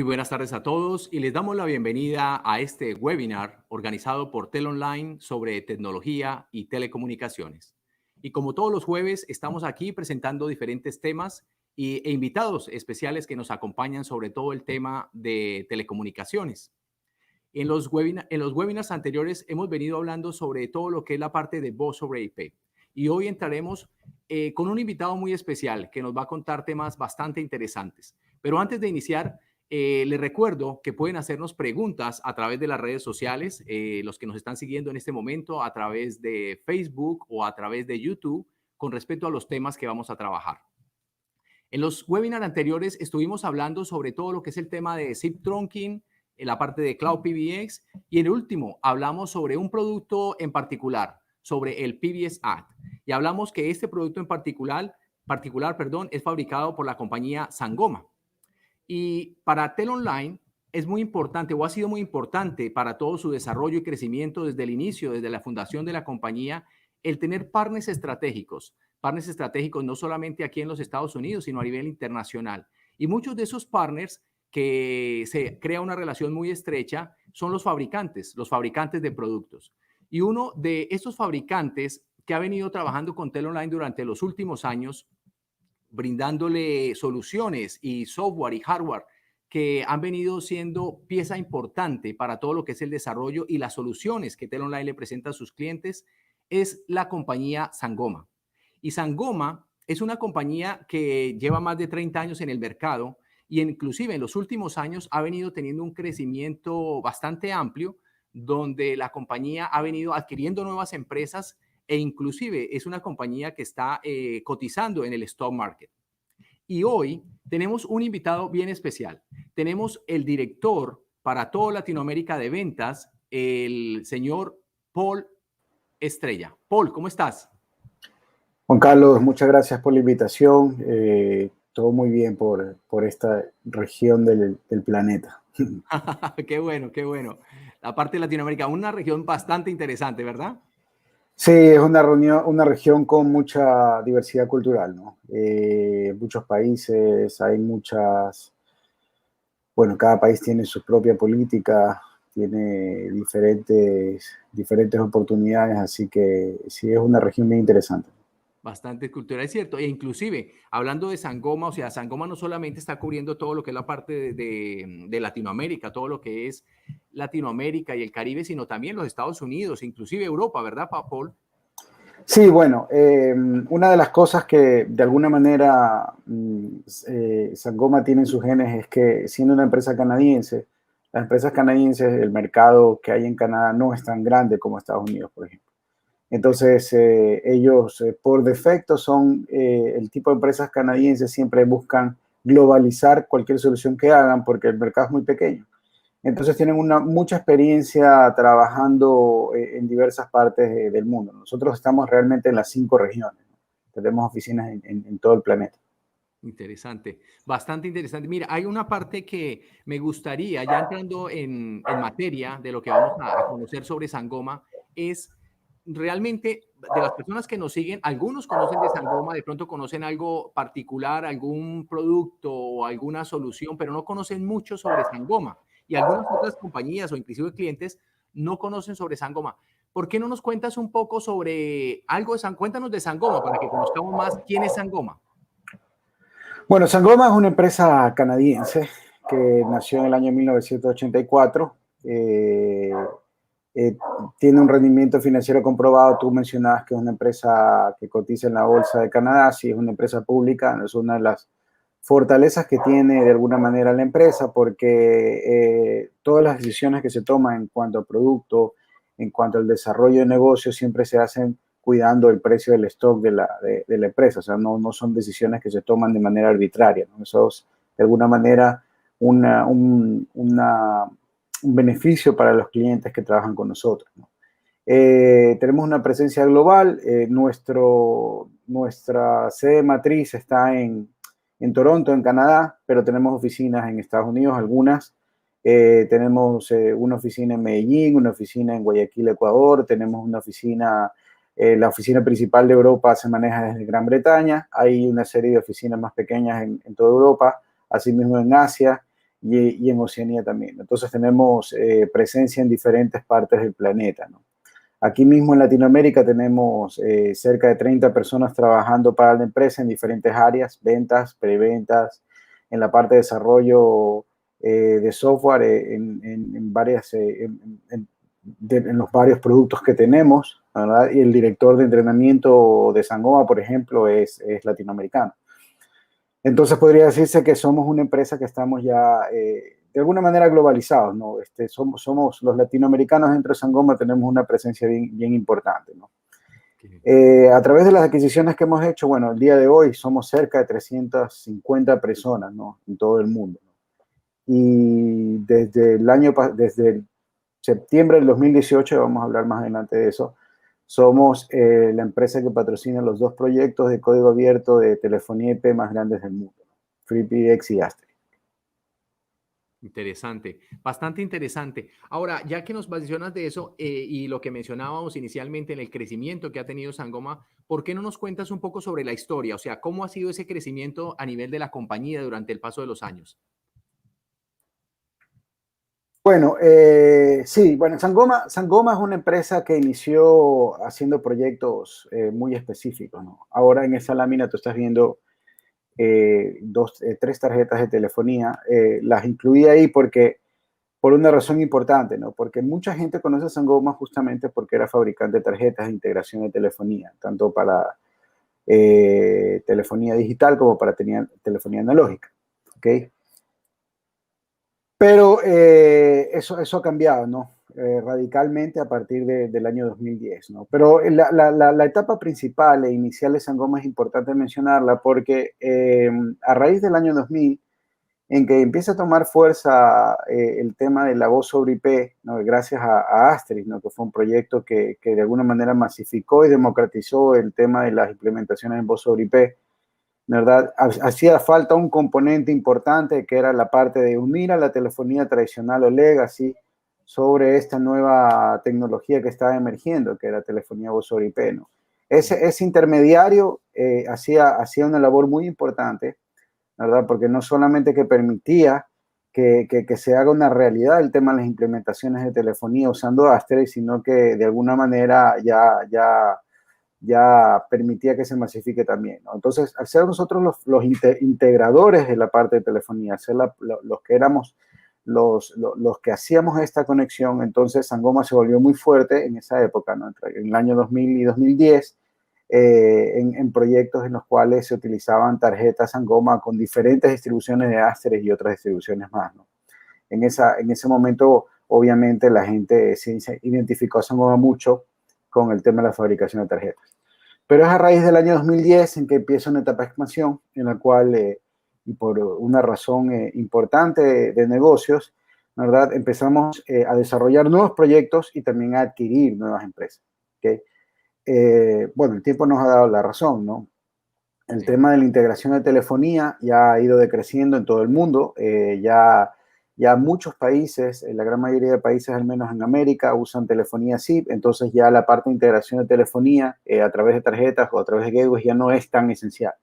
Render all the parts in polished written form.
Muy buenas tardes a todos y les damos la bienvenida a este webinar organizado por TelOnline sobre tecnología y telecomunicaciones. Y como todos los jueves, estamos aquí presentando diferentes temas e invitados especiales que nos acompañan sobre todo el tema de telecomunicaciones. En los webinars anteriores hemos venido hablando sobre todo lo que es la parte de voz sobre IP. Y hoy entraremos con un invitado muy especial que nos va a contar temas bastante interesantes. Pero antes de iniciar, les recuerdo que pueden hacernos preguntas a través de las redes sociales, los que nos están siguiendo en este momento a través de Facebook o a través de YouTube con respecto a los temas que vamos a trabajar. En los webinars anteriores estuvimos hablando sobre todo lo que es el tema de SIP trunking, en la parte de Cloud PBX, y en el último hablamos sobre un producto en particular, sobre el PBX Act. Y hablamos que este producto en particular, es fabricado por la compañía Sangoma. Y para TelOnline es muy importante o ha sido muy importante para todo su desarrollo y crecimiento desde el inicio, desde la fundación de la compañía, el tener partners estratégicos no solamente aquí en los Estados Unidos, sino a nivel internacional. Y muchos de esos partners que se crea una relación muy estrecha son los fabricantes de productos. Y uno de estos fabricantes que ha venido trabajando con TelOnline durante los últimos años, brindándole soluciones y software y hardware que han venido siendo pieza importante para todo lo que es el desarrollo y las soluciones que TelOnline le presenta a sus clientes, es la compañía Sangoma. Y Sangoma es una compañía que lleva más de 30 años en el mercado y inclusive en los últimos años ha venido teniendo un crecimiento bastante amplio, donde la compañía ha venido adquiriendo nuevas empresas e inclusive es una compañía que está cotizando en el stock market. Y hoy tenemos un invitado bien especial. Tenemos el director para toda Latinoamérica de ventas, el señor Paul Estrella. Paul, ¿cómo estás? Juan Carlos, muchas gracias por la invitación. Todo muy bien por esta región del planeta. Qué bueno, qué bueno. La parte de Latinoamérica, una región bastante interesante, ¿verdad? Sí, es una región con mucha diversidad cultural, ¿no? Muchos países, bueno, cada país tiene su propia política, tiene diferentes oportunidades, así que sí, es una región bien interesante. Bastante cultura, es cierto. E inclusive, hablando de Sangoma, o sea, Sangoma no solamente está cubriendo todo lo que es la parte de Latinoamérica, todo lo que es Latinoamérica y el Caribe, sino también los Estados Unidos, inclusive Europa, ¿verdad, Paul? Sí, bueno, una de las cosas que de alguna manera Sangoma tiene en sus genes es que siendo una empresa canadiense, las empresas canadienses, el mercado que hay en Canadá no es tan grande como Estados Unidos, por ejemplo. Entonces, ellos por defecto son el tipo de empresas canadienses, siempre buscan globalizar cualquier solución que hagan porque el mercado es muy pequeño. Entonces tienen mucha experiencia trabajando en diversas partes del mundo. Nosotros estamos realmente en las 5 regiones, ¿no? Tenemos oficinas en todo el planeta. Interesante, bastante interesante. Mira, hay una parte que me gustaría, ya entrando en materia de lo que vamos a conocer sobre Sangoma, es realmente de las personas que nos siguen, algunos conocen de Sangoma, de pronto conocen algo particular, algún producto o alguna solución, pero no conocen mucho sobre Sangoma. Y algunas otras compañías o inclusive clientes no conocen sobre Sangoma. ¿Por qué no nos cuentas un poco sobre algo de Sangoma? Cuéntanos de Sangoma para que conozcamos más quién es Sangoma. Bueno, Sangoma es una empresa canadiense que nació en el año 1984. Tiene un rendimiento financiero comprobado. Tú mencionabas que es una empresa que cotiza en la Bolsa de Canadá. Sí, es una empresa pública. Es una de las fortalezas que tiene de alguna manera la empresa porque todas las decisiones que se toman en cuanto al producto, en cuanto al desarrollo de negocio, siempre se hacen cuidando el precio del stock de la empresa. O sea, no son decisiones que se toman de manera arbitraria, ¿no? Eso es de alguna manera un beneficio para los clientes que trabajan con nosotros, ¿no? Tenemos una presencia global. Nuestra sede matriz está en Toronto, en Canadá, pero tenemos oficinas en Estados Unidos, algunas. Tenemos una oficina en Medellín, una oficina en Guayaquil, Ecuador. Tenemos una oficina, la oficina principal de Europa se maneja desde Gran Bretaña. Hay una serie de oficinas más pequeñas en toda Europa, asimismo en Asia. y en Oceanía también. Entonces tenemos presencia en diferentes partes del planeta, ¿no? Aquí mismo en Latinoamérica tenemos cerca de 30 personas trabajando para la empresa en diferentes áreas, ventas, preventas, en la parte de desarrollo de software, en los varios productos que tenemos, ¿verdad? Y el director de entrenamiento de Sangoma, por ejemplo, es latinoamericano. Entonces podría decirse que somos una empresa que estamos ya de alguna manera globalizados, ¿no? Somos los latinoamericanos dentro de Sangoma, tenemos una presencia bien importante, ¿no? A través de las adquisiciones que hemos hecho, bueno, el día de hoy somos cerca de 350 personas, ¿no? En todo el mundo, ¿no? Y desde septiembre del 2018, vamos a hablar más adelante de eso, somos la empresa que patrocina los 2 proyectos de código abierto de telefonía IP más grandes del mundo, ¿no? FreePBX y Asterisk. Interesante, bastante interesante. Ahora, ya que nos mencionas de eso y lo que mencionábamos inicialmente en el crecimiento que ha tenido Sangoma, ¿por qué no nos cuentas un poco sobre la historia? O sea, ¿cómo ha sido ese crecimiento a nivel de la compañía durante el paso de los años? Bueno, sí, bueno, Sangoma es una empresa que inició haciendo proyectos muy específicos, ¿no? Ahora en esa lámina tú estás viendo 3 tarjetas de telefonía. Las incluí ahí por una razón importante, ¿no? Porque mucha gente conoce a Sangoma justamente porque era fabricante de tarjetas de integración de telefonía, tanto para telefonía digital como para telefonía analógica, ¿ok? Pero eso ha cambiado, ¿no? Radicalmente a partir del año 2010, ¿no? Pero la etapa principal e inicial de Sangoma es importante mencionarla porque a raíz del año 2000, en que empieza a tomar fuerza el tema de la voz sobre IP, ¿no? Gracias a Asterisk, ¿no? Que fue un proyecto que de alguna manera masificó y democratizó el tema de las implementaciones en voz sobre IP, ¿verdad? Hacía falta un componente importante que era la parte de unir a la telefonía tradicional o legacy sobre esta nueva tecnología que estaba emergiendo, que era telefonía voz sobre IP, ¿no? Ese intermediario hacía una labor muy importante, ¿verdad? Porque no solamente que permitía que se haga una realidad el tema de las implementaciones de telefonía usando Asterisk, sino que de alguna manera ya permitía que se masifique también, ¿no? Entonces, al ser nosotros los integradores de la parte de telefonía, ser los que éramos los que hacíamos esta conexión, entonces Sangoma se volvió muy fuerte en esa época, ¿no? En el año 2000 y 2010, en proyectos en los cuales se utilizaban tarjetas Sangoma con diferentes distribuciones de Asterisk y otras distribuciones más, ¿no? En ese momento, obviamente, la gente se identificó a Sangoma mucho con el tema de la fabricación de tarjetas. Pero es a raíz del año 2010 en que empieza una etapa de expansión en la cual, y por una razón importante de negocios, ¿verdad? Empezamos a desarrollar nuevos proyectos y también a adquirir nuevas empresas, ¿okay? Bueno, el tiempo nos ha dado la razón, ¿no? El tema de la integración de telefonía ya ha ido decreciendo en todo el mundo. Ya muchos países, la gran mayoría de países, al menos en América, usan telefonía SIP. Entonces ya la parte de integración de telefonía a través de tarjetas o a través de gateways ya no es tan esencial.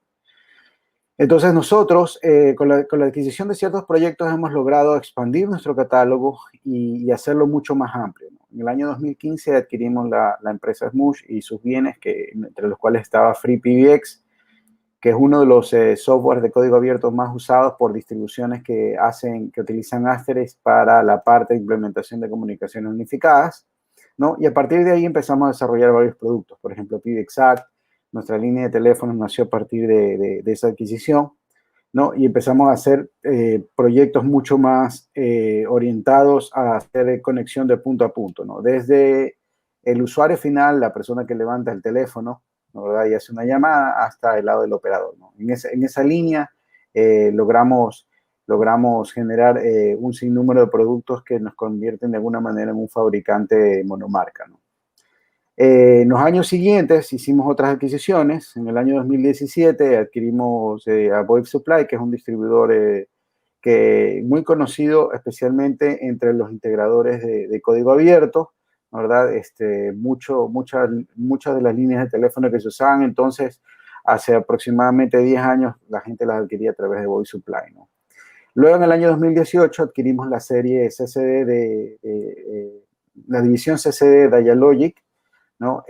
Entonces nosotros, con la adquisición de ciertos proyectos, hemos logrado expandir nuestro catálogo y hacerlo mucho más amplio, ¿no? En el año 2015 adquirimos la empresa Smush y sus bienes, entre los cuales estaba FreePBX, que es uno de los softwares de código abierto más usados por distribuciones que utilizan Asterisk para la parte de implementación de comunicaciones unificadas, ¿no? Y a partir de ahí empezamos a desarrollar varios productos. Por ejemplo, PBXact, nuestra línea de teléfonos nació a partir de esa adquisición, ¿no? Y empezamos a hacer proyectos mucho más orientados a hacer conexión de punto a punto, ¿no? Desde el usuario final, la persona que levanta el teléfono, ¿no? ¿Verdad? Y hace una llamada, hasta el lado del operador, ¿no? En esa línea logramos generar un sinnúmero de productos que nos convierten de alguna manera en un fabricante monomarca, ¿no? En los años siguientes hicimos otras adquisiciones. En el año 2017 adquirimos a VoIP Supply, que es un distribuidor muy conocido especialmente entre los integradores de código abierto, ¿verdad? Muchas de las líneas de teléfono que se usaban entonces, hace aproximadamente 10 años, la gente las adquiría a través de VoIP Supply, ¿no? Luego, en el año 2018, adquirimos la serie CCD la división CCD de Dialogic, ¿no?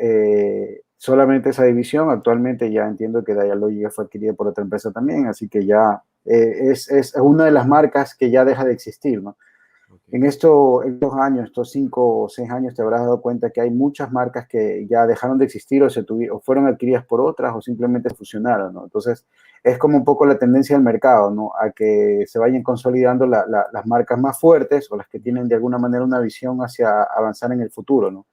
Solamente esa división. Actualmente ya entiendo que Dialogic ya fue adquirida por otra empresa también, así que ya es una de las marcas que ya deja de existir, ¿no? Ok. En estos años, estos 5 o 6 años, te habrás dado cuenta que hay muchas marcas que ya dejaron de existir o fueron adquiridas por otras o simplemente fusionaron, ¿no? Entonces, es como un poco la tendencia del mercado, ¿no? A que se vayan consolidando las marcas más fuertes o las que tienen de alguna manera una visión hacia avanzar en el futuro, ¿no?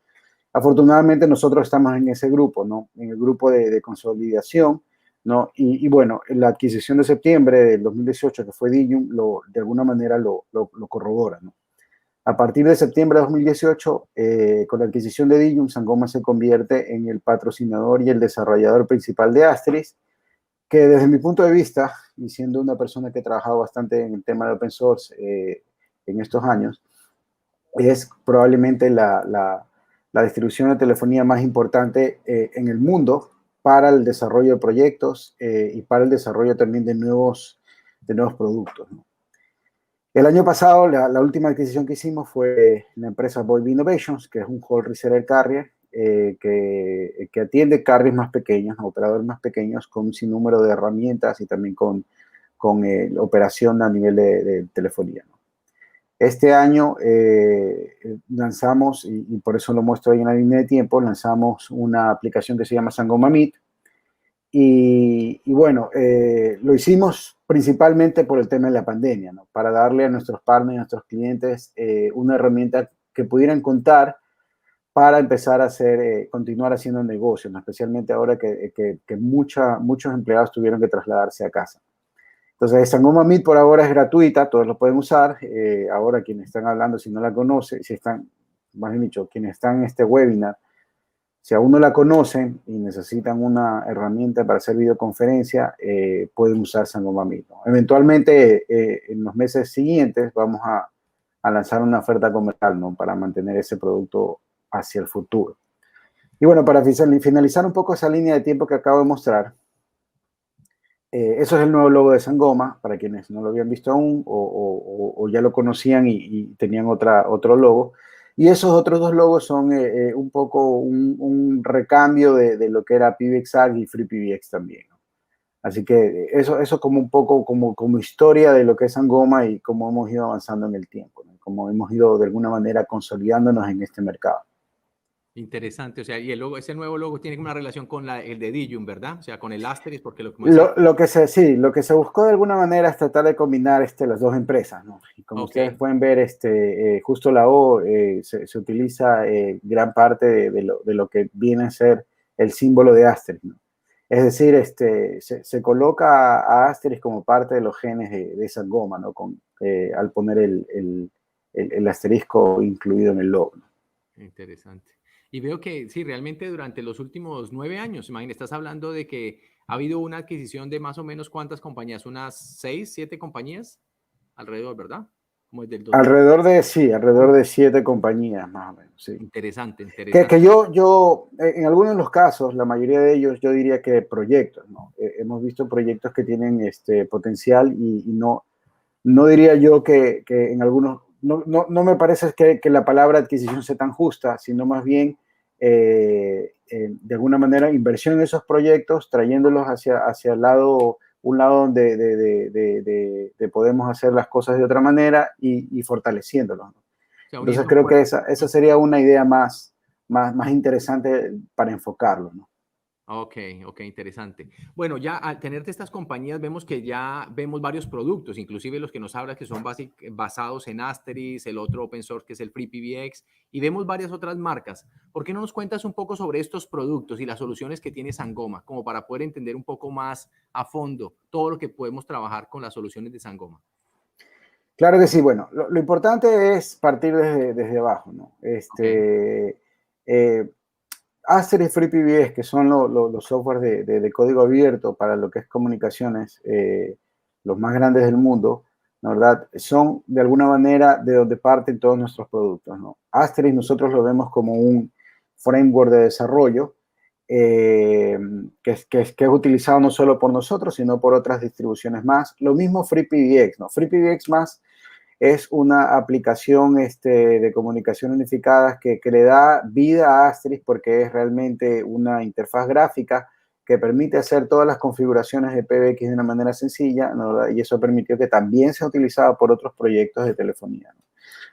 Afortunadamente nosotros estamos en ese grupo, ¿no? En el grupo de consolidación, ¿no? Y bueno, la adquisición de septiembre del 2018, que fue Digium, de alguna manera lo corrobora, ¿no? A partir de septiembre de 2018, con la adquisición de Digium, Sangoma se convierte en el patrocinador y el desarrollador principal de Asterix, que desde mi punto de vista, y siendo una persona que ha trabajado bastante en el tema de open source en estos años, es probablemente la distribución de telefonía más importante en el mundo para el desarrollo de proyectos y para el desarrollo también de nuevos productos, ¿no? El año pasado, la última adquisición que hicimos fue la empresa VoIP Innovations, que es un wholesale reseller carrier que atiende carriers más pequeños, operadores más pequeños, con un sinnúmero de herramientas y también con operación a nivel de telefonía, ¿no? Este año lanzamos, y por eso lo muestro ahí en la línea de tiempo, lanzamos una aplicación que se llama Sangoma Meet. Y bueno, lo hicimos principalmente por el tema de la pandemia, ¿no? Para darle a nuestros partners, a nuestros clientes, una herramienta que pudieran contar para empezar a continuar haciendo negocios, ¿no? Especialmente ahora que muchos empleados tuvieron que trasladarse a casa. Entonces, Sangoma Meet por ahora es gratuita, todos lo pueden usar. Ahora quienes están hablando, si no la conocen, más bien dicho, quienes están en este webinar, si aún no la conocen y necesitan una herramienta para hacer videoconferencia, pueden usar Sangoma Meet, ¿no? Eventualmente, en los meses siguientes, vamos a lanzar una oferta comercial, ¿no? Para mantener ese producto hacia el futuro. Y bueno, para finalizar un poco esa línea de tiempo que acabo de mostrar, eso es el nuevo logo de Sangoma, para quienes no lo habían visto aún o ya lo conocían y tenían otro logo. Y esos otros dos logos son un poco un recambio de lo que era PBXAG y FreePBX también, ¿no? Así que eso como un poco como historia de lo que es Sangoma y cómo hemos ido avanzando en el tiempo, ¿no? Cómo hemos ido de alguna manera consolidándonos en este mercado. Interesante, o sea, y el logo, ese nuevo logo tiene una relación con el de Digium, ¿verdad? O sea, con el Asterix, porque lo que me decía. Lo que se buscó de alguna manera es tratar de combinar las dos empresas, ¿no? Y como Ok, ustedes pueden ver, justo la O se utiliza gran parte de lo que viene a ser el símbolo de Asterix, ¿no? Es decir, se coloca a Asterix como parte de los genes de Sangoma, ¿no? Al poner el asterisco incluido en el logo, ¿no? interesante. Y veo que sí, realmente durante los últimos 9 años, imagínate, estás hablando de que ha habido una adquisición de más o menos cuántas compañías, unas 6, 7 compañías alrededor, ¿verdad? Como desde el 2000. Alrededor de 7 compañías, más o menos, sí. Interesante, Que interesante. en algunos de los casos, la mayoría de ellos, yo diría que proyectos, ¿no? Hemos visto proyectos que tienen potencial y no diría yo que en algunos, no me parece que la palabra adquisición sea tan justa, sino más bien, de alguna manera, inversión en esos proyectos, trayéndolos hacia un lado donde podemos hacer las cosas de otra manera y fortaleciéndolos, ¿no? O sea, Entonces uniendo creo que fuerzas. esa sería una idea más interesante para enfocarlo, ¿no? Ok, ok, interesante. Bueno, ya al tenerte estas compañías vemos que ya vemos varios productos, inclusive los que nos hablas que son basados en Asterix, el otro open source que es el FreePBX, y vemos varias otras marcas. ¿Por qué no nos cuentas un poco sobre estos productos y las soluciones que tiene Sangoma, como para poder entender un poco más a fondo todo lo que podemos trabajar con las soluciones de Sangoma? Claro que sí. Bueno, lo importante es partir desde abajo, ¿no? Ok, Eh, Aster y FreePBX, que son los softwares de código abierto para lo que es comunicaciones, los más grandes del mundo, ¿la verdad? Son de alguna manera de donde parten todos nuestros productos, ¿no? Asterix nosotros lo vemos como un framework de desarrollo que es utilizado no solo por nosotros, sino por otras distribuciones más. Lo mismo FreePBX, ¿no? FreePBX más es una aplicación de comunicación unificada que le da vida a Asterisk porque es realmente una interfaz gráfica que permite hacer todas las configuraciones de PBX de una manera sencilla, ¿no? Y eso permitió que también sea utilizado por otros proyectos de telefonía, ¿no?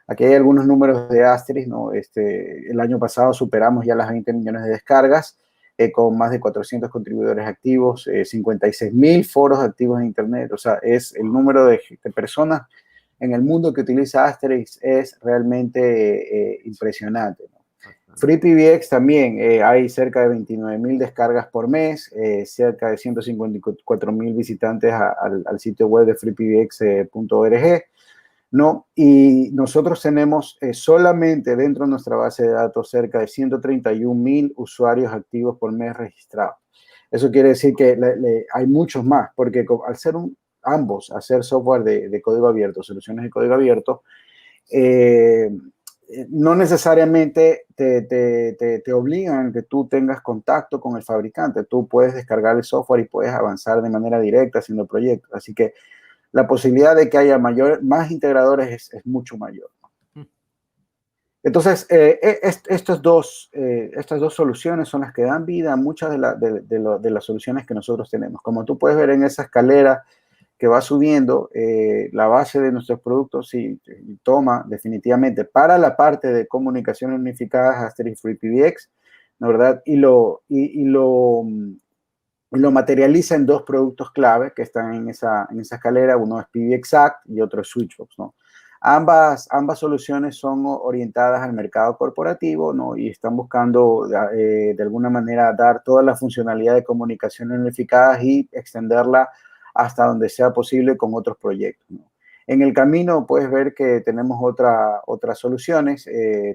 Aquí hay algunos números de Asterisk, ¿no? El año pasado superamos ya las 20 millones de descargas, con más de 400 contribuidores activos, 56.000 foros activos en Internet. O sea, es el número de personas en el mundo que utiliza Asterisk es realmente impresionante, ¿no? FreePBX también, hay cerca de 29.000 descargas por mes, cerca de 154.000 visitantes al sitio web de freepbx.org, ¿no? Y nosotros tenemos solamente dentro de nuestra base de datos cerca de 131.000 usuarios activos por mes registrados. Eso quiere decir que hay muchos más, porque al ser ambos, hacer software de código abierto, soluciones de código abierto, no necesariamente te obligan a que tú tengas contacto con el fabricante. Tú puedes descargar el software y puedes avanzar de manera directa haciendo proyectos. Así que la posibilidad de que haya más integradores es mucho mayor. Entonces, estas dos soluciones son las que dan vida a muchas de las soluciones que nosotros tenemos. Como tú puedes ver en esa escalera que va subiendo, la base de nuestros productos sí toma definitivamente para la parte de comunicación unificada Asterisk FreePBX, ¿no, verdad? Y lo materializa en dos productos clave que están en esa escalera. Uno es PBXact y otro es Switchbox, ¿no? Ambas soluciones son orientadas al mercado corporativo, ¿no? Y están buscando de alguna manera dar toda la funcionalidad de comunicación unificada y extenderla hasta donde sea posible con otros proyectos, ¿no? En el camino puedes ver que tenemos otras soluciones,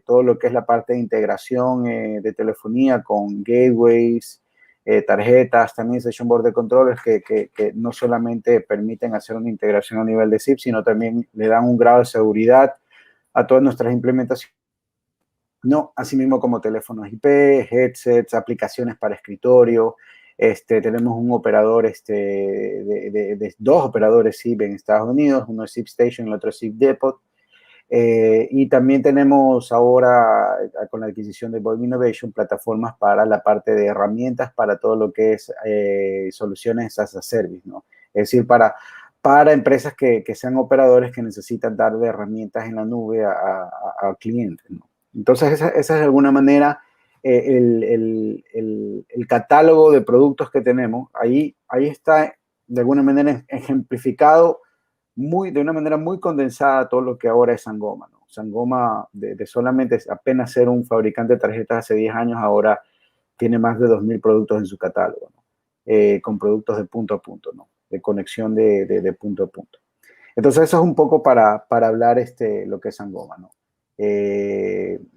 todo lo que es la parte de integración de telefonía con gateways, tarjetas, también session border controllers que no solamente permiten hacer una integración a nivel de SIP, sino también le dan un grado de seguridad a todas nuestras implementaciones. No, asimismo como teléfonos IP, headsets, aplicaciones para escritorio. Tenemos un operador, dos operadores SIP en Estados Unidos, uno es SIPStation y el otro es SIP Depot. Y también tenemos ahora, con la adquisición de Boyd Innovation, plataformas para la parte de herramientas para todo lo que es soluciones as a service, ¿no? Es decir, para empresas que sean operadores que necesitan dar de herramientas en la nube a clientes, ¿no? Entonces, esa es de alguna manera el catálogo de productos que tenemos. Ahí está de alguna manera ejemplificado de una manera muy condensada todo lo que ahora es Sangoma, ¿no? Sangoma, de solamente apenas ser un fabricante de tarjetas hace 10 años, ahora tiene más de 2.000 productos en su catálogo, ¿no? Con productos de punto a punto, ¿no? De conexión de punto a punto. Entonces, eso es un poco para hablar lo que es Sangoma, ¿no?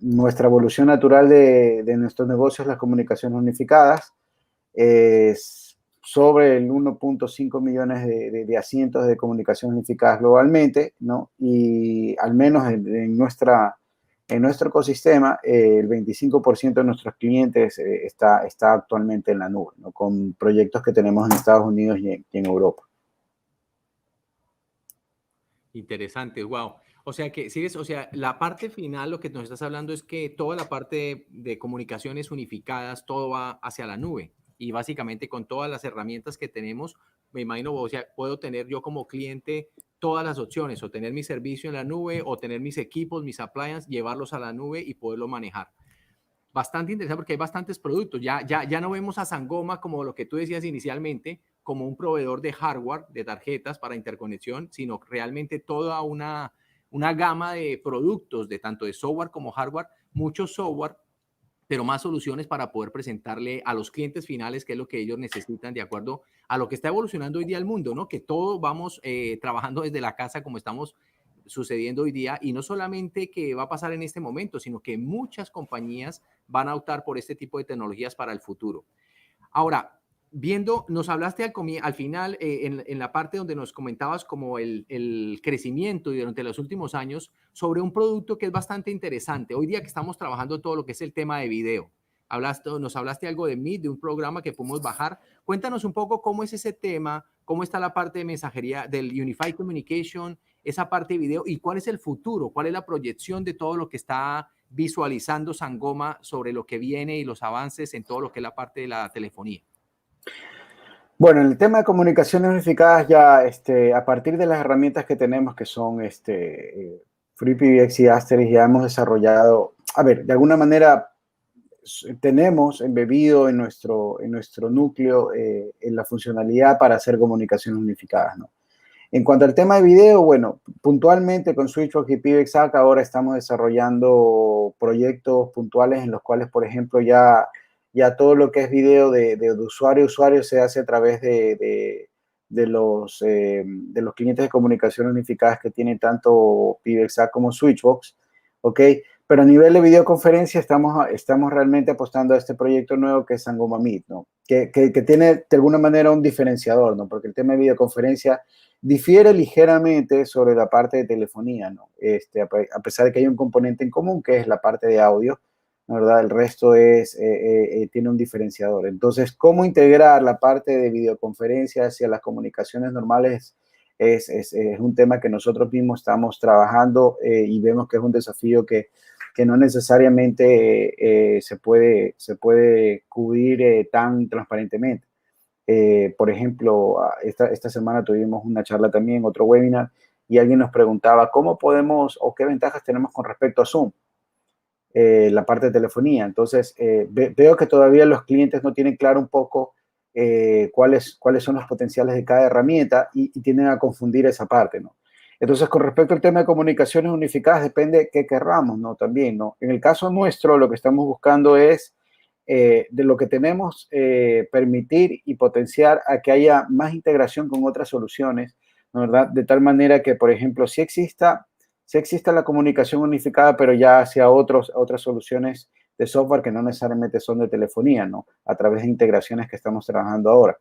Nuestra evolución natural de nuestros negocios, las comunicaciones unificadas, es sobre el 1.5 millones de asientos de comunicación unificadas globalmente, ¿no? Y al menos en nuestro ecosistema, el 25% de nuestros clientes está actualmente en la nube, ¿no? Con proyectos que tenemos en Estados Unidos y en Europa. Interesante, wow. O sea que, ¿sigues? O sea, la parte final, lo que nos estás hablando es que toda la parte de comunicaciones unificadas, todo va hacia la nube. Y básicamente con todas las herramientas que tenemos, me imagino, o sea, puedo tener yo como cliente todas las opciones, o tener mi servicio en la nube, o tener mis equipos, mis appliances, llevarlos a la nube y poderlo manejar. Bastante interesante porque hay bastantes productos. Ya no vemos a Sangoma como lo que tú decías inicialmente, como un proveedor de hardware, de tarjetas para interconexión, sino realmente toda una gama de productos, de tanto de software como hardware, mucho software, pero más soluciones para poder presentarle a los clientes finales qué es lo que ellos necesitan de acuerdo a lo que está evolucionando hoy día el mundo, ¿no? Que todos vamos trabajando desde la casa como estamos sucediendo hoy día, y no solamente que va a pasar en este momento, sino que muchas compañías van a optar por este tipo de tecnologías para el futuro. Ahora, nos hablaste al final, en la parte donde nos comentabas como el crecimiento durante los últimos años sobre un producto que es bastante interesante. Hoy día que estamos trabajando todo lo que es el tema de video, nos hablaste algo de Meet, de un programa que podemos bajar. Cuéntanos un poco cómo es ese tema, cómo está la parte de mensajería del Unified Communication, esa parte de video y cuál es el futuro, cuál es la proyección de todo lo que está visualizando Sangoma sobre lo que viene y los avances en todo lo que es la parte de la telefonía. Bueno, en el tema de comunicaciones unificadas ya, a partir de las herramientas que tenemos, que son FreePBX y Asterisk, ya hemos desarrollado, a ver, de alguna manera tenemos embebido en nuestro núcleo en la funcionalidad para hacer comunicaciones unificadas, ¿no? En cuanto al tema de video, bueno, puntualmente con Switchvox y PBXAC ahora estamos desarrollando proyectos puntuales en los cuales, por ejemplo, ya todo lo que es video de usuario a usuario se hace a través de los clientes de comunicación unificadas que tienen tanto PBXAC como Switchvox, ¿ok? Pero a nivel de videoconferencia estamos realmente apostando a este proyecto nuevo que es Sangoma Meet, ¿no? Que tiene de alguna manera un diferenciador, ¿no? Porque el tema de videoconferencia difiere ligeramente sobre la parte de telefonía, ¿no? A pesar de que hay un componente en común que es la parte de audio, ¿no? ¿Verdad? El resto tiene un diferenciador. Entonces, ¿cómo integrar la parte de videoconferencia hacia las comunicaciones normales? Es un tema que nosotros mismos estamos trabajando y vemos que es un desafío que no necesariamente se puede cubrir tan transparentemente. Por ejemplo, esta semana tuvimos una charla también, otro webinar, y alguien nos preguntaba cómo podemos o qué ventajas tenemos con respecto a Zoom, la parte de telefonía. Entonces, veo que todavía los clientes no tienen claro un poco cuáles son los potenciales de cada herramienta y tienden a confundir esa parte, ¿no? Entonces, con respecto al tema de comunicaciones unificadas, depende qué querramos, ¿no? También, ¿no? En el caso nuestro, lo que estamos buscando es de lo que tenemos, permitir y potenciar a que haya más integración con otras soluciones, ¿no? ¿Verdad? De tal manera que, por ejemplo, si exista la comunicación unificada, pero ya hacia otras soluciones de software que no necesariamente son de telefonía, ¿no? A través de integraciones que estamos trabajando ahora.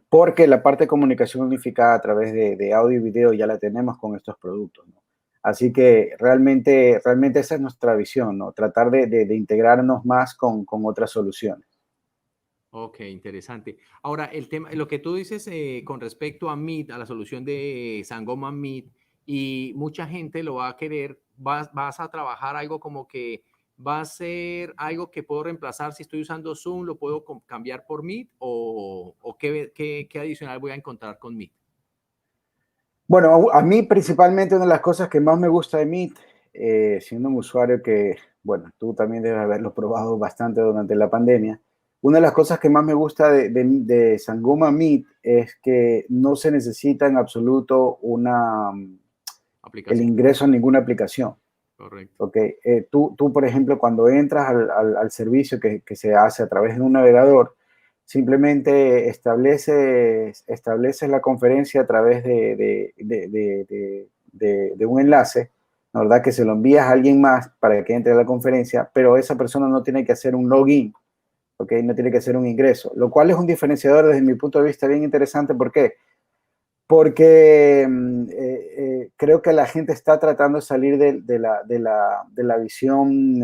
Porque la parte de comunicación unificada a través de audio y video ya la tenemos con estos productos, ¿no? Así que realmente esa es nuestra visión, ¿no? Tratar de integrarnos más con otras soluciones. Ok, interesante. Ahora, el tema, lo que tú dices con respecto a Meet, a la solución de Sangoma Meet, y mucha gente lo va a querer, vas a trabajar algo como que va a ser algo que puedo reemplazar si estoy usando Zoom, lo puedo cambiar por Meet o qué adicional voy a encontrar con Meet. Bueno, a mí principalmente una de las cosas que más me gusta de Meet, siendo un usuario que, bueno, tú también debes haberlo probado bastante durante la pandemia, una de las cosas que más me gusta de Sangoma Meet es que no se necesita en absoluto el ingreso a ninguna aplicación. Correcto. Okay. Tú, por ejemplo, cuando entras al servicio que se hace a través de un navegador, simplemente estableces la conferencia a través de un enlace, ¿no? ¿Verdad? Que se lo envías a alguien más para que entre a la conferencia, pero esa persona no tiene que hacer un login, ¿okay? No tiene que hacer un ingreso, lo cual es un diferenciador desde mi punto de vista bien interesante. ¿Por qué? Porque creo que la gente está tratando de salir de la visión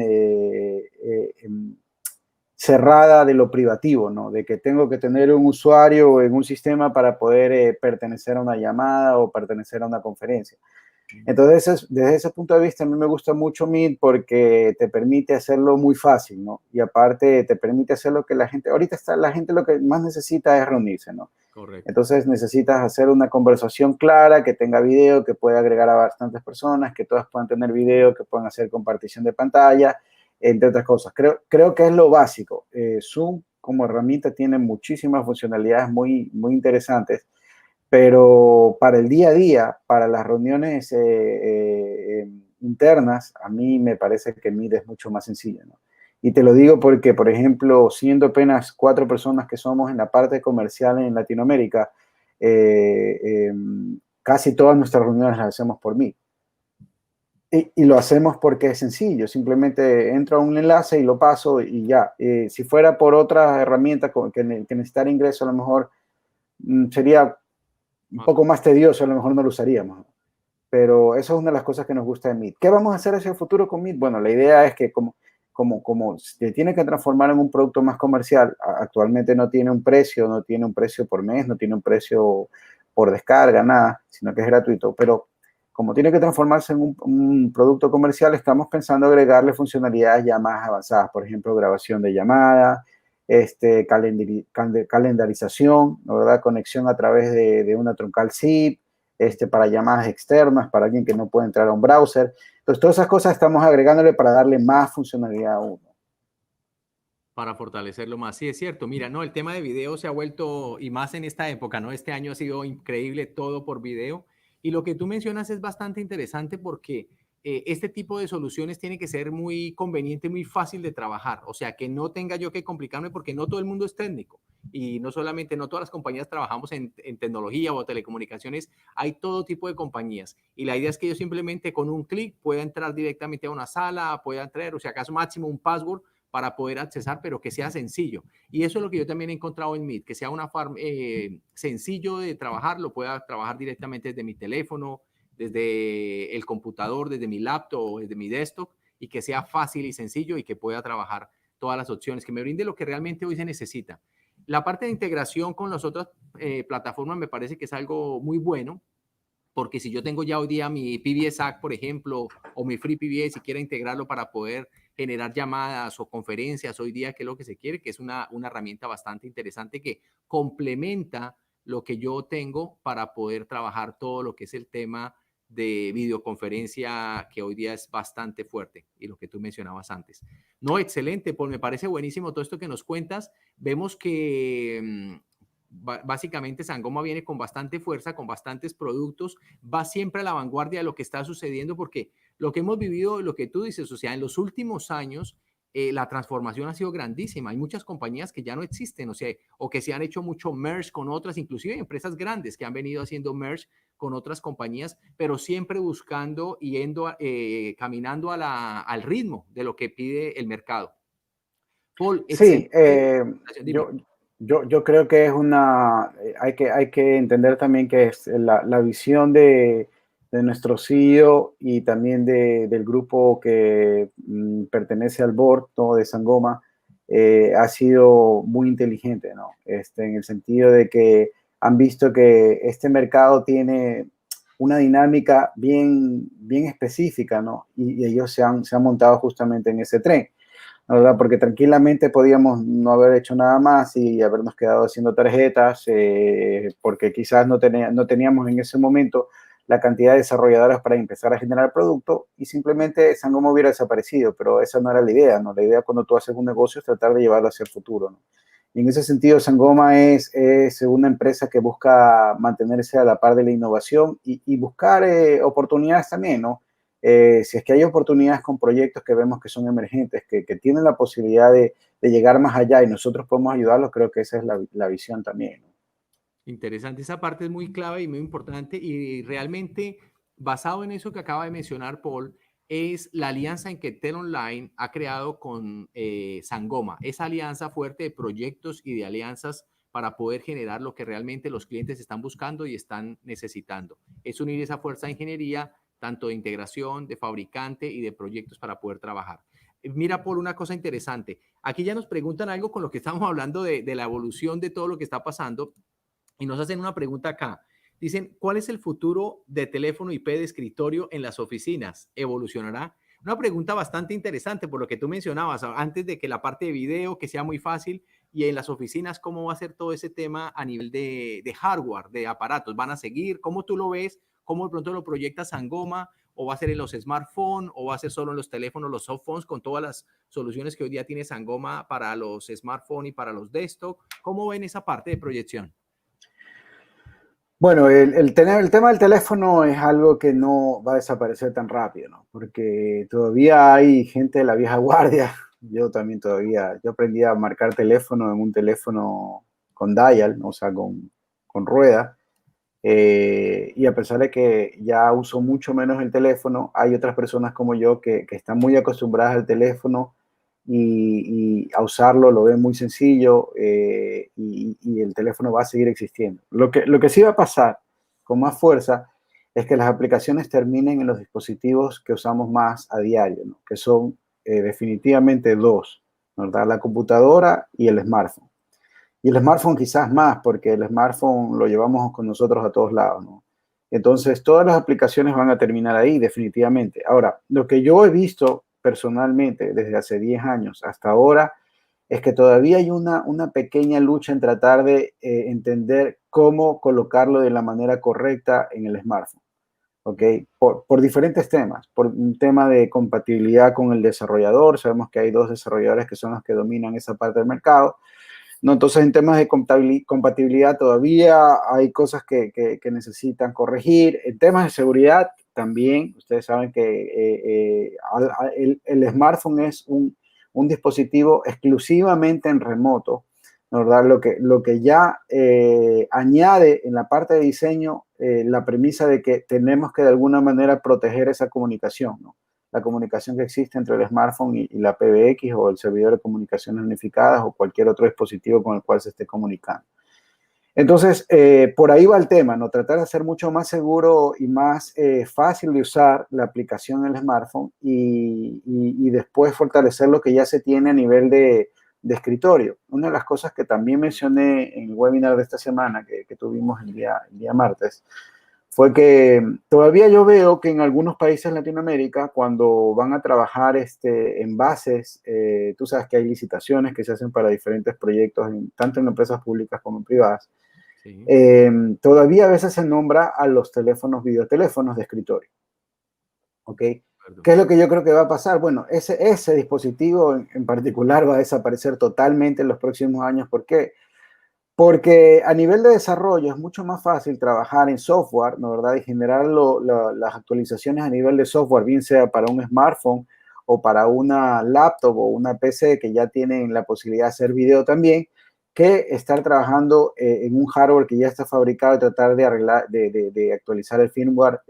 cerrada de lo privativo, ¿no? De que tengo que tener un usuario en un sistema para poder pertenecer a una llamada o pertenecer a una conferencia. Entonces, desde ese punto de vista, a mí me gusta mucho Meet porque te permite hacerlo muy fácil, ¿no? Y aparte te permite hacer lo que la gente, ahorita la gente lo que más necesita es reunirse, ¿no? Correcto. Entonces necesitas hacer una conversación clara, que tenga video, que pueda agregar a bastantes personas, que todas puedan tener video, que puedan hacer compartición de pantalla, entre otras cosas. Creo que es lo básico. Zoom como herramienta tiene muchísimas funcionalidades muy interesantes, pero para el día a día, para las reuniones internas, a mí me parece que Meet es mucho más sencillo, ¿no? Y te lo digo porque, por ejemplo, siendo apenas 4 personas que somos en la parte comercial en Latinoamérica, casi todas nuestras reuniones las hacemos por Meet. Y lo hacemos porque es sencillo, simplemente entro a un enlace y lo paso y ya. Si fuera por otra herramienta que necesitara ingreso, a lo mejor sería un poco más tedioso, a lo mejor no lo usaríamos. Pero eso es una de las cosas que nos gusta de Meet. ¿Qué vamos a hacer hacia el futuro con Meet? Bueno, la idea es que como como se tiene que transformar en un producto más comercial. Actualmente no tiene un precio, no tiene un precio por mes, no tiene un precio por descarga, nada, sino que es gratuito, pero como tiene que transformarse en un producto comercial, estamos pensando agregarle funcionalidades ya más avanzadas, por ejemplo, grabación de llamada, calendarización, ¿no? ¿Verdad? Conexión a través de una troncal SIP, para llamadas externas, para alguien que no puede entrar a un browser. Entonces, todas esas cosas estamos agregándole para darle más funcionalidad a uno. Para fortalecerlo más. Sí, es cierto. Mira, no, el tema de video se ha vuelto, y más en esta época, ¿no? Este año ha sido increíble todo por video. Y lo que tú mencionas es bastante interesante porque este tipo de soluciones tiene que ser muy conveniente, muy fácil de trabajar. O sea, que no tenga yo que complicarme porque no todo el mundo es técnico. Y no solamente, no todas las compañías trabajamos en tecnología o telecomunicaciones, hay todo tipo de compañías. Y la idea es que yo simplemente con un clic pueda entrar directamente a una sala, pueda entrar, o sea, acaso máximo un password para poder accesar, pero que sea sencillo. Y eso es lo que yo también he encontrado en Meet, que sea sencillo de trabajar, lo pueda trabajar directamente desde mi teléfono, desde el computador, desde mi laptop o desde mi desktop, y que sea fácil y sencillo y que pueda trabajar todas las opciones, que me brinde lo que realmente hoy se necesita. La parte de integración con las otras plataformas me parece que es algo muy bueno, porque si yo tengo ya hoy día mi PBS por ejemplo, o mi Free PBS y quiero integrarlo para poder generar llamadas o conferencias hoy día, que es lo que se quiere, que es una herramienta bastante interesante que complementa lo que yo tengo para poder trabajar todo lo que es el tema de videoconferencia, que hoy día es bastante fuerte, y lo que tú mencionabas antes. No, excelente, pues me parece buenísimo todo esto que nos cuentas. Vemos que básicamente Sangoma viene con bastante fuerza, con bastantes productos, va siempre a la vanguardia de lo que está sucediendo, porque lo que hemos vivido, lo que tú dices, o sea, en los últimos años, la transformación ha sido grandísima. Hay muchas compañías que ya no existen, o sea, o que se han hecho mucho merge con otras, inclusive empresas grandes que han venido haciendo merge con otras compañías, pero siempre buscando y yendo, caminando al ritmo de lo que pide el mercado. Paul, Sí, excelente. Dime. yo creo que es hay que entender también que es la visión de nuestro CEO y también del grupo que pertenece al board, ¿no? De Sangoma, ha sido muy inteligente, ¿no? En el sentido de que han visto que este mercado tiene una dinámica bien específica, ¿no? Y ellos se han montado justamente en ese tren, ¿verdad? Porque tranquilamente podíamos no haber hecho nada más y habernos quedado haciendo tarjetas, porque quizás no teníamos en ese momento la cantidad de desarrolladoras para empezar a generar producto y simplemente Sangoma hubiera desaparecido, pero esa no era la idea, ¿no? La idea cuando tú haces un negocio es tratar de llevarlo hacia el futuro, ¿no? Y en ese sentido, Sangoma es una empresa que busca mantenerse a la par de la innovación y buscar oportunidades también, ¿no? Si es que hay oportunidades con proyectos que vemos que son emergentes, que tienen la posibilidad de llegar más allá y nosotros podemos ayudarlos, creo que esa es la visión también, ¿no? Interesante, esa parte es muy clave y muy importante, y realmente basado en eso que acaba de mencionar Paul, es la alianza en que Tel Online ha creado con Sangoma, esa alianza fuerte de proyectos y de alianzas para poder generar lo que realmente los clientes están buscando y están necesitando. Es unir esa fuerza de ingeniería, tanto de integración, de fabricante y de proyectos para poder trabajar. Mira, Paul, una cosa interesante. Aquí ya nos preguntan algo con lo que estamos hablando de la evolución de todo lo que está pasando. Y nos hacen una pregunta acá. Dicen, ¿cuál es el futuro de teléfono IP de escritorio en las oficinas? ¿Evolucionará? Una pregunta bastante interesante por lo que tú mencionabas, antes de que la parte de video, que sea muy fácil, y en las oficinas, ¿cómo va a ser todo ese tema a nivel de hardware, de aparatos? ¿Van a seguir? ¿Cómo tú lo ves? ¿Cómo de pronto lo proyectas Sangoma? ¿O va a ser en los smartphones? ¿O va a ser solo en los teléfonos, los softphones, con todas las soluciones que hoy día tiene Sangoma para los smartphones y para los desktop? ¿Cómo ven esa parte de proyección? Bueno, el tema del teléfono es algo que no va a desaparecer tan rápido, ¿no? Porque todavía hay gente de la vieja guardia. Yo también yo aprendí a marcar teléfono en un teléfono con dial, ¿no? O sea, con rueda. Y a pesar de que ya uso mucho menos el teléfono, hay otras personas como yo que están muy acostumbradas al teléfono y a usarlo lo ven muy sencillo, y el teléfono va a seguir existiendo. Lo que sí va a pasar con más fuerza es que las aplicaciones terminen en los dispositivos que usamos más a diario, ¿no? Que son definitivamente dos, ¿verdad? La computadora y el smartphone. Y el smartphone quizás más, porque el smartphone lo llevamos con nosotros a todos lados, ¿no? Entonces, todas las aplicaciones van a terminar ahí, definitivamente. Ahora, lo que yo he visto personalmente desde hace 10 años hasta ahora es que todavía hay una pequeña lucha en tratar de entender cómo colocarlo de la manera correcta en el smartphone. ¿Ok? Por diferentes temas, por un tema de compatibilidad con el desarrollador, sabemos que hay dos desarrolladores que son los que dominan esa parte del mercado, ¿no? Entonces, en temas de compatibilidad todavía hay cosas que necesitan corregir. En temas de seguridad también, ustedes saben que el smartphone es un dispositivo exclusivamente en remoto, ¿verdad? Lo que ya añade en la parte de diseño la premisa de que tenemos que de alguna manera proteger esa comunicación, ¿no? La comunicación que existe entre el smartphone y la PBX o el servidor de comunicaciones unificadas o cualquier otro dispositivo con el cual se esté comunicando. Entonces, por ahí va el tema, ¿no? Tratar de hacer mucho más seguro y más fácil de usar la aplicación en el smartphone y después fortalecer lo que ya se tiene a nivel de escritorio. Una de las cosas que también mencioné en el webinar de esta semana que tuvimos el día martes fue que todavía yo veo que en algunos países de Latinoamérica, cuando van a trabajar en bases, tú sabes que hay licitaciones que se hacen para diferentes proyectos, tanto en empresas públicas como en privadas, Sí, todavía a veces se nombra a los teléfonos, videoteléfonos de escritorio. ¿Ok? de acuerdo. ¿Qué es lo que yo creo que va a pasar? Bueno, ese dispositivo en particular va a desaparecer totalmente en los próximos años. ¿Por qué? Porque a nivel de desarrollo es mucho más fácil trabajar en software, ¿no, verdad? Y generar las actualizaciones a nivel de software, bien sea para un smartphone o para una laptop o una PC que ya tienen la posibilidad de hacer video también, que estar trabajando en un hardware que ya está fabricado y tratar de arreglar, de actualizar el firmware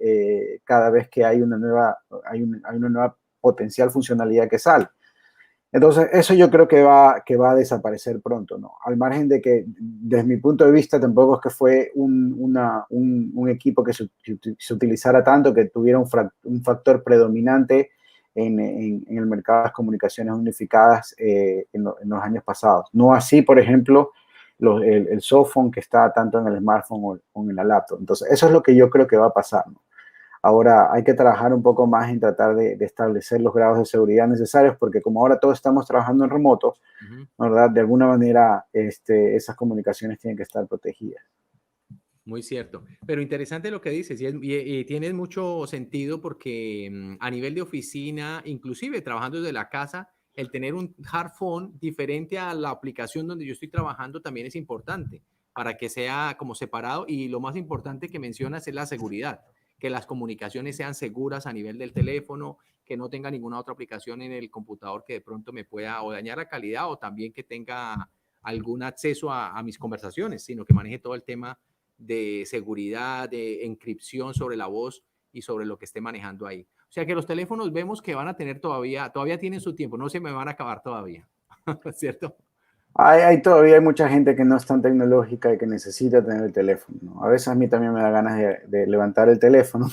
cada vez que hay una nueva potencial funcionalidad que sale. Entonces, eso yo creo que va a desaparecer pronto, ¿no? Al margen de que, desde mi punto de vista, tampoco es que fue un equipo que se utilizara tanto, que tuviera un factor predominante en el mercado de las comunicaciones unificadas en los años pasados. No así, por ejemplo, el softphone que está tanto en el smartphone o en la laptop. Entonces, eso es lo que yo creo que va a pasar, ¿no? Ahora hay que trabajar un poco más en tratar de establecer los grados de seguridad necesarios, porque como ahora todos estamos trabajando en remoto, Ujú. ¿verdad? De alguna manera esas comunicaciones tienen que estar protegidas. Muy cierto. Pero interesante lo que dices y tienes mucho sentido porque a nivel de oficina, inclusive trabajando desde la casa, el tener un hard phone diferente a la aplicación donde yo estoy trabajando también es importante para que sea como separado y lo más importante que mencionas es la seguridad, que las comunicaciones sean seguras a nivel del teléfono, que no tenga ninguna otra aplicación en el computador que de pronto me pueda o dañar la calidad o también que tenga algún acceso a mis conversaciones, sino que maneje todo el tema de seguridad, de encripción sobre la voz y sobre lo que esté manejando ahí. O sea que los teléfonos vemos que van a tener todavía tienen su tiempo, no se me van a acabar todavía, ¿cierto? Todavía hay mucha gente que no es tan tecnológica y que necesita tener el teléfono, ¿no? A veces a mí también me da ganas de levantar el teléfono,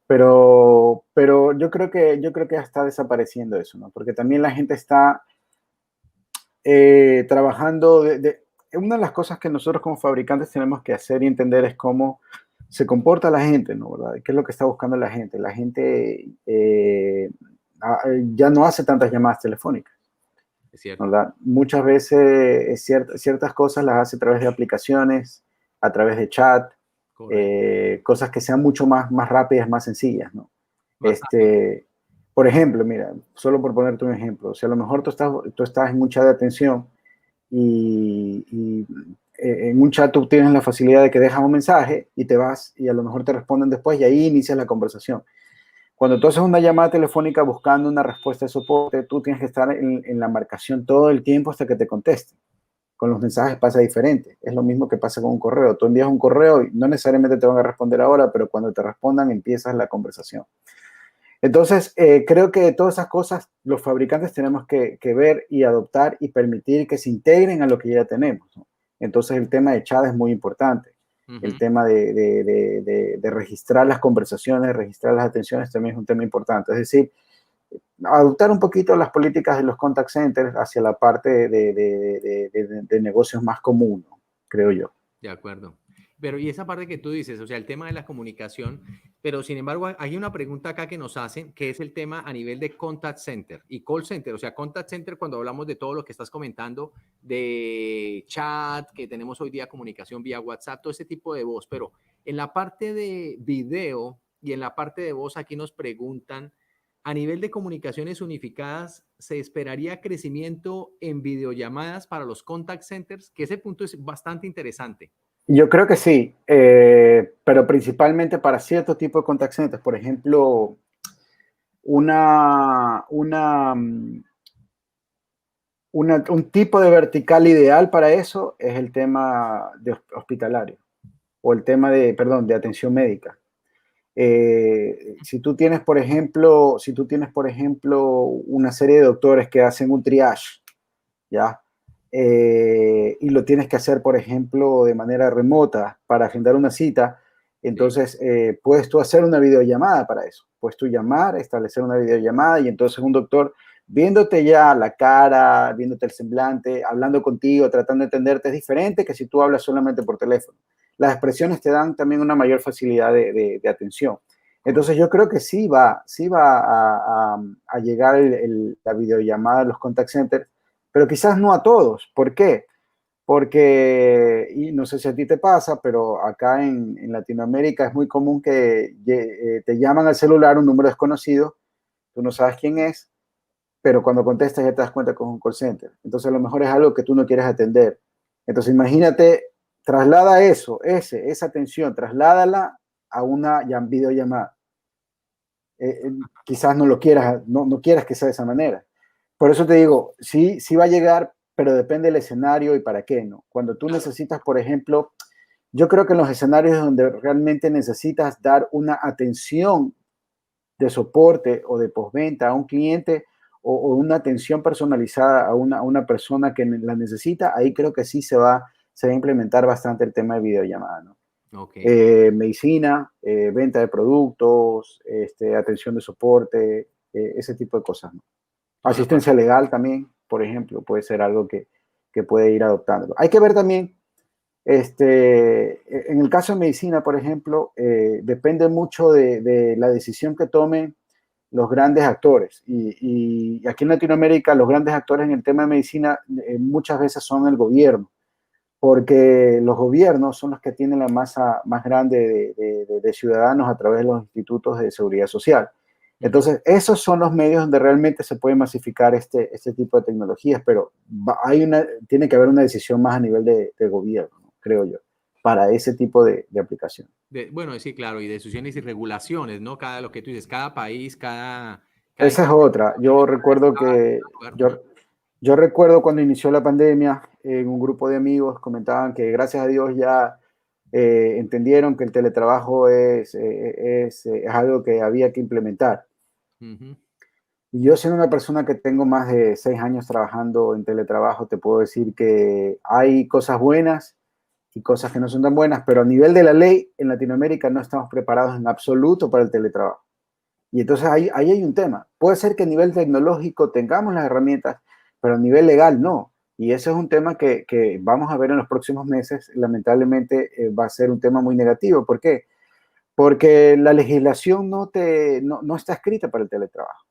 pero yo creo que ya está desapareciendo eso, ¿no? Porque también la gente está trabajando una de las cosas que nosotros como fabricantes tenemos que hacer y entender es cómo se comporta la gente, ¿no? ¿Verdad? ¿Qué es lo que está buscando la gente? La gente ya no hace tantas llamadas telefónicas, Es cierto, ¿verdad? Muchas veces ciertas cosas las hace a través de aplicaciones, a través de chat, correcto. cosas que sean mucho más rápidas, más sencillas, ¿no? Más ágil, Por ejemplo, mira, solo por ponerte un ejemplo, si a lo mejor tú estás en un chat de atención y en un chat tú tienes la facilidad de que dejas un mensaje y te vas y a lo mejor te responden después y ahí inicias la conversación. Cuando tú haces una llamada telefónica buscando una respuesta de soporte, tú tienes que estar en la marcación todo el tiempo hasta que te contesten. Con los mensajes pasa diferente. Es lo mismo que pasa con un correo. Tú envías un correo y no necesariamente te van a responder ahora, pero cuando te respondan empiezas la conversación. Entonces, creo que todas esas cosas los fabricantes tenemos que ver y adoptar y permitir que se integren a lo que ya tenemos, ¿no? Entonces, el tema de chat es muy importante. El ujú, tema de registrar las conversaciones, registrar las atenciones también es un tema importante. Es decir, adoptar un poquito las políticas de los contact centers hacia la parte de negocios más común, ¿no? Creo yo. De acuerdo. Pero y esa parte que tú dices, o sea, el tema de la comunicación, pero sin embargo hay una pregunta acá que nos hacen, que es el tema a nivel de contact center y call center. O sea, contact center cuando hablamos de todo lo que estás comentando, de chat, que tenemos hoy día comunicación vía WhatsApp, todo ese tipo de voz. Pero en la parte de video y en la parte de voz, aquí nos preguntan, a nivel de comunicaciones unificadas, ¿se esperaría crecimiento en videollamadas para los contact centers? Que ese punto es bastante interesante. Yo creo que sí, pero principalmente para cierto tipo de contact centers. Por ejemplo, una, una, mm, un tipo de vertical ideal para eso es el tema de hospitalario o el tema de, perdón, de atención médica. Si tú tienes, por ejemplo, una serie de doctores que hacen un triage, ¿ya? Y lo tienes que hacer, por ejemplo, de manera remota para agendar una cita, entonces puedes tú hacer una videollamada para eso. Puedes tú llamar, establecer una videollamada y entonces un doctor viéndote ya la cara, viéndote el semblante, hablando contigo, tratando de entenderte, es diferente que si tú hablas solamente por teléfono. Las expresiones te dan también una mayor facilidad de atención. Entonces yo creo que sí va a llegar la videollamada de los contact centers, pero quizás no a todos. ¿Por qué? Porque, y no sé si a ti te pasa, pero acá en Latinoamérica es muy común que te llaman al celular un número desconocido, tú no sabes quién es, pero cuando contestas ya te das cuenta que es un call center. Entonces a lo mejor es algo que tú no quieres atender. Entonces imagínate, traslada esa atención, trasládala a una videollamada. Quizás no lo quieras, no quieras que sea de esa manera. Por eso te digo, sí, sí va a llegar, pero depende del escenario y para qué, ¿no? Cuando tú necesitas, por ejemplo, yo creo que en los escenarios donde realmente necesitas dar una atención de soporte o de postventa a un cliente o una atención personalizada a una persona que la necesita, ahí creo que sí se va a implementar bastante el tema de videollamada, ¿no? Okay. Medicina, venta de productos, atención de soporte, ese tipo de cosas, ¿no? Toda la Asistencia parte. legal también, por ejemplo, puede ser algo que puede ir adoptando. Hay que ver también, en el caso de medicina, por ejemplo, depende mucho de la decisión que tomen los grandes actores. Y aquí en Latinoamérica, los grandes actores en el tema de medicina muchas veces son el gobierno, porque los gobiernos son los que tienen la masa más grande de ciudadanos a través de los institutos de seguridad social. Entonces, esos son los medios donde realmente se puede masificar este tipo de tecnologías, pero tiene que haber una decisión más a nivel de gobierno, ¿no? Creo yo, para ese tipo de aplicación. Bueno, sí, claro, y decisiones y regulaciones, ¿no? Cada, lo que tú dices, cada país, cada Esa es otra. tiene cada estado, lugar. Yo recuerdo cuando inició la pandemia, en un grupo de amigos comentaban que gracias a Dios ya entendieron que el teletrabajo es algo que había que implementar. Ujú. Y yo siendo una persona que tengo más de 6 años trabajando en teletrabajo, te puedo decir que hay cosas buenas y cosas que no son tan buenas, pero a nivel de la ley en Latinoamérica no estamos preparados en absoluto para el teletrabajo. Y entonces ahí hay un tema. Puede ser que a nivel tecnológico tengamos las herramientas, pero a nivel legal no. Y ese es un tema que vamos a ver en los próximos meses. Lamentablemente va a ser un tema muy negativo. ¿Por qué? Porque la legislación no está escrita para el teletrabajo.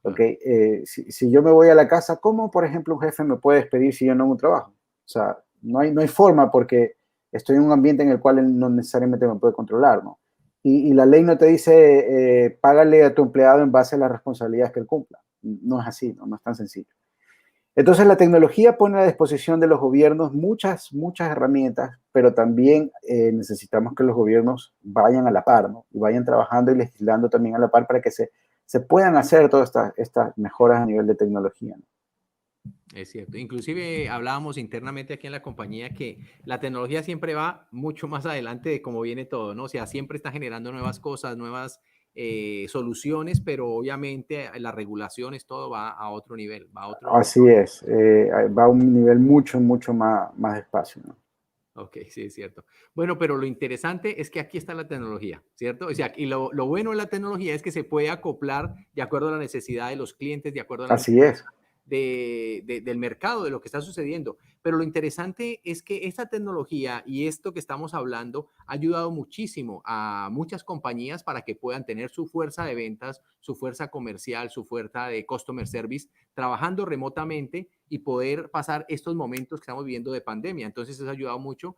Claro. ¿Okay? Si yo me voy a la casa, ¿cómo, por ejemplo, un jefe me puede despedir si yo no hago un trabajo? O sea, no hay forma porque estoy en un ambiente en el cual él no necesariamente me puede controlar, ¿no? Y la ley no te dice, págale a tu empleado en base a las responsabilidades que él cumpla. No es así, no es tan sencillo. Entonces, la tecnología pone a disposición de los gobiernos muchas herramientas, pero también necesitamos que los gobiernos vayan a la par, ¿no? Y vayan trabajando y legislando también a la par para que se puedan hacer todas estas mejoras a nivel de tecnología, ¿no? Es cierto. Inclusive hablábamos internamente aquí en la compañía que la tecnología siempre va mucho más adelante de cómo viene todo, ¿no? O sea, siempre está generando nuevas cosas, nuevas soluciones, pero obviamente las regulaciones, todo va a otro nivel, va a otro. Así es, va a un nivel mucho más despacio, ¿no? Ok, sí, es cierto. Bueno, pero lo interesante es que aquí está la tecnología, ¿cierto? O sea, y lo bueno de la tecnología es que se puede acoplar de acuerdo a la necesidad de los clientes, de acuerdo a la Así necesidad es. del mercado, de lo que está sucediendo. Pero lo interesante es que esta tecnología y esto que estamos hablando ha ayudado muchísimo a muchas compañías para que puedan tener su fuerza de ventas, su fuerza comercial, su fuerza de customer service, trabajando remotamente y poder pasar estos momentos que estamos viviendo de pandemia. Entonces, eso ha ayudado mucho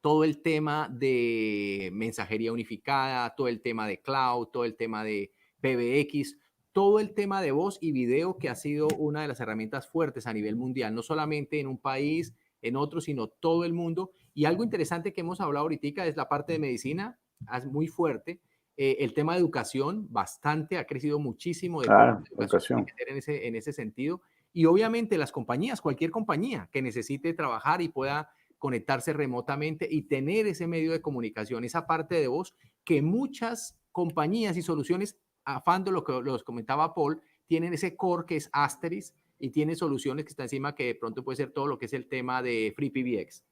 todo el tema de mensajería unificada, todo el tema de cloud, todo el tema de PBX, todo el tema de voz y video que ha sido una de las herramientas fuertes a nivel mundial, no solamente en un país, en otro, sino todo el mundo. Y algo interesante que hemos hablado ahorita es la parte de medicina, es muy fuerte. El tema de educación, bastante, ha crecido muchísimo de cómo Claro, la educación tiene educación. que ser en ese sentido. Y obviamente las compañías, cualquier compañía que necesite trabajar y pueda conectarse remotamente y tener ese medio de comunicación, esa parte de voz que muchas compañías y soluciones, afán de lo que los comentaba Paul, tienen ese core que es Asterix y tiene soluciones que está encima que de pronto puede ser todo lo que es el tema de FreePBX.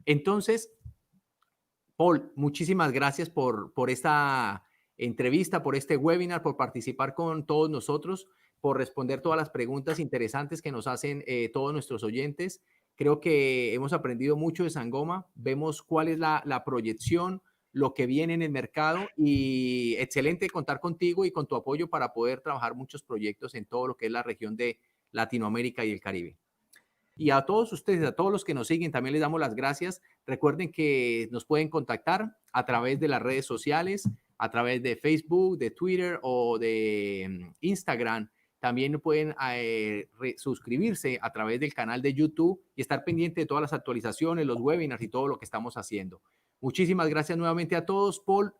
Entonces, Paul, muchísimas gracias por esta entrevista, por este webinar, por participar con todos nosotros, por responder todas las preguntas interesantes que nos hacen todos nuestros oyentes. Creo que hemos aprendido mucho de Sangoma, vemos cuál es la proyección, lo que viene en el mercado y excelente contar contigo y con tu apoyo para poder trabajar muchos proyectos en todo lo que es la región de Latinoamérica y el Caribe. Y a todos ustedes, a todos los que nos siguen, también les damos las gracias. Recuerden que nos pueden contactar a través de las redes sociales, a través de Facebook, de Twitter o de Instagram. También pueden suscribirse a través del canal de YouTube y estar pendiente de todas las actualizaciones, los webinars y todo lo que estamos haciendo. Muchísimas gracias nuevamente a todos, Paul.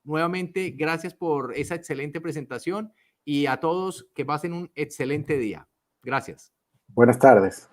Nuevamente, gracias por esa excelente presentación y a todos que pasen un excelente día. Gracias. Buenas tardes.